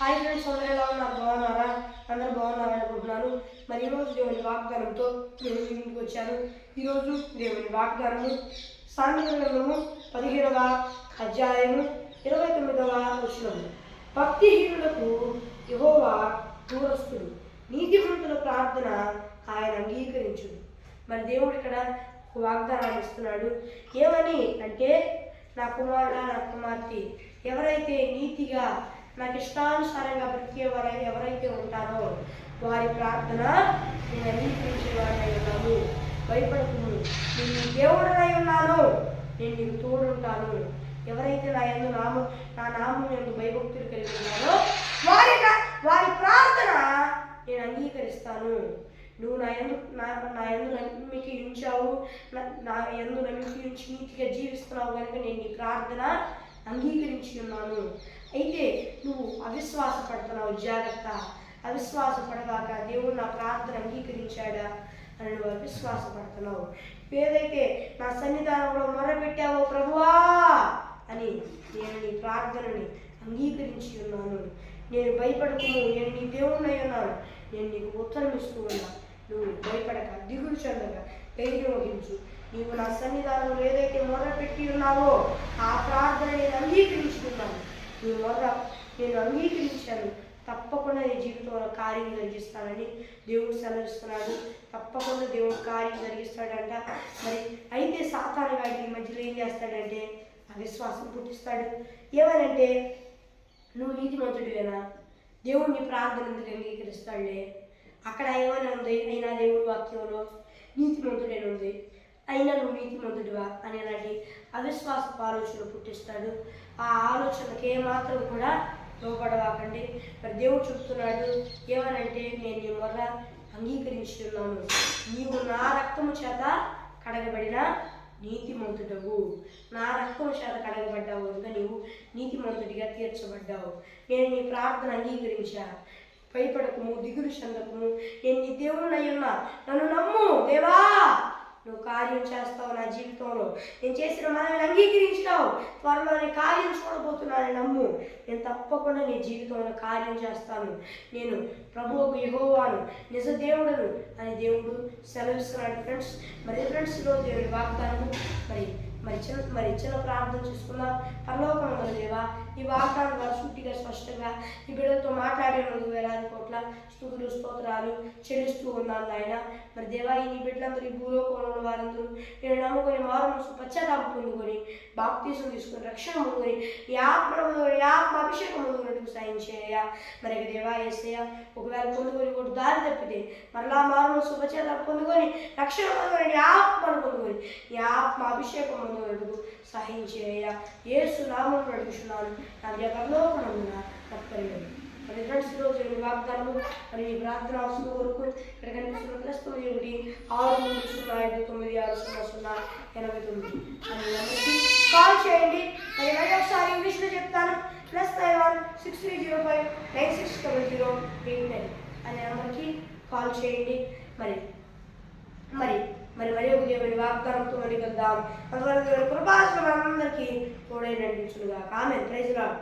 Hi friends, అందరూ ఎలా ఉన్నారు? బాగున్నారా? అందరూ బాగున్నారా అనుకుంటున్నాను. మరి ఈరోజు దేవుని వాగ్దానంతో నేను ఇంటికి వచ్చాను. ఈరోజు దేవుని వాగ్దానము సామెతల గ్రంథము 15వ అధ్యాయము 29వ వచనము. భక్తిహీనులకు యెహోవా దూరస్తుడు, నీతిమంతుల ప్రార్థన ఆయన అంగీకరించుడు. మరి దేవుడు ఇక్కడ వాగ్దానాన్ని ఇస్తున్నాడు. ఏమని అంటే, నా కుమారుడా, నా కుమార్తె, ఎవరైతే నీతిగా నాకు ఇష్టానుసారంగా బ్రతికేవారు ఎవరైతే ఉంటారో వారి ప్రార్థన నేను అంగీకరించేవాడై ఉన్నాను. భయపడకుము, నేను నీ దేవుడనై ఉన్నాను, నేను నీకు తోడుంటాను. ఎవరైతే నా నామం ఎందు భయభక్తులు కలిగి ఉన్నారో వారి ప్రార్థన నేను అంగీకరిస్తాను. నువ్వు నా యందు నమ్మిక ఉంచావు, నా యందు నమ్మిక ఉంచి నీతిగా జీవిస్తున్నావు కనుక నేను నీ ప్రార్థన అంగీకరించి ఉన్నాను. అయితే నువ్వు అవిశ్వాసపడుతున్నావు, జాగ్రత్త. అవిశ్వాసపడగాక దేవుడు నా ప్రార్థన అంగీకరించాడా అని నువ్వు అవిశ్వాసపడుతున్నావు. ఏదైతే నా సన్నిధానంలో మొరపెట్టావో ప్రభువా అని నేను నీ ప్రార్థనని అంగీకరించి ఉన్నాను. నేను భయపడకుము, నేను నీ దేవుడినై ఉన్నాను, నేను నీకు ఉత్తరం ఇస్తూ ఉన్నా. నువ్వు భయపడక, దిగులు చెందగా, ధైర్యం వహించు. నీవు నా సన్నిధానంలో ఏదైతే మొదలుపెట్టి ఉన్నావో ఆ ప్రార్థన నేను అంగీకరించుకున్నాను. నేను అంగీకరించాను. తప్పకుండా నీ జీవితంలో కార్యం జరిగిస్తానని దేవుడు సెలవిస్తున్నాడు. తప్పకుండా దేవుడు కార్యం జరిగిస్తాడంట. మరి అయితే సాతాను గాడి ఈ మధ్యలో ఏం చేస్తాడంటే అవిశ్వాసం పుట్టిస్తాడు. ఏమనంటే, నువ్వు నీతిమంతుడివేనా, దేవుడు నీ ప్రార్థన ఎందుకు అంగీకరిస్తాడులే, అక్కడ ఏమైనా ఉంది, అయినా దేవుడు వాక్యంలో నీతిమంతుడేనా ఉంది, అయినా నువ్వు నీతిమంతుడివా అనేలాంటి అవిశ్వాసపు ఆలోచన పుట్టిస్తాడు. ఆ ఆలోచనకి ఏమాత్రం కూడా లోపడవాకండి. మరి దేవుడు చెప్తున్నాడు ఏమనంటే, నేను నీ మొర్ర అంగీకరించి ఉన్నాను. నీవు నా రక్తము చేత కడగబడిన నీతిమంతుడవు, నా రక్తము చేత కడగబడ్డావు కనుక నీవు నీతిమంతుడిగా తీర్చబడ్డావు. నేను నీ ప్రార్థన అంగీకరించా. భయపడకము, దిగులు చెందకము, నేను నీ దేవుడినై ఉన్నా, నన్ను నమ్ము దేవా, నువ్వు కార్యం చేస్తావు నా జీవితంలో. నేను చేసిన మనల్ని అంగీకరించావు, త్వరలో నీ కార్యం చూడబోతున్నానని నమ్ము. నేను తప్పకుండా నీ జీవితంలో కార్యం చేస్తాను. నేను ప్రభువుకు యెహోవాను, నిజ దేవుడును అని దేవుడు సెలవిస్తున్నాడు. ఫ్రెండ్స్, ఫ్రెండ్స్ ఈరోజు దేవుని వాగ్దానము మరి చిన్న ప్రార్థన చేసుకుందాం. పరలోకమందున దేవా, ఈ వాగ్దానం ద్వారా సూటిగా స్పష్టంగా ఈ బిడ్డలతో మాట్లాడేందుకు వేలాది కోట్ల స్తుతులు స్తోత్రాలు చెల్లిస్తూ ఉన్నాను నాయన. మరి దేవా, ఈ బిడ్డలందరూ ఈ భూలోకంలో ఉన్న వారందరూ నేను నమ్ముకొని మారుమనసు పశ్చాత్తాపం పొందుకొని బాప్తీసం తీసుకొని రక్షణ పొందుకొని ఈ ఆత్మ అభిషేకం పొందుకున్నట్టుకు సాయం చేయ. మరి దేవా యేసయ్య, ఒకవేళ పొందుకొని కూడా దారి తప్పితే మరలా మారుమనసు పశ్చాత్తాపం పొందుకొని రక్షణ పొందుకొని ఆత్మను పొందుకొని ఈ ఆత్మ అభిషేకం పొందుకున్నట్టుకు సహాయం చేయ. యేసు నామములో అడుగుచున్నాను నా పరలోకమందున తప్పలేదు. మరి ఫ్రెండ్స్, ఈరోజు వాగ్దానము మరి ఈ ప్రార్థన అవసరం వరకు ఇక్కడ కనిపిస్తున్న +9160960089 అని నెంబర్కి కాల్ చేయండి. మరి ఒకసారి ఇంగ్లీష్లో చెప్తాను. +916305960089 అనే నెంబర్కి కాల్ చేయండి. మరి ఒక దేవుని వాగ్దానంతో మరి కలుద్దాం. అందువల్ల కృపాశ్రమ అందరికీ తోడై నడిపించునుగా. ఆమేన్. Praise lord.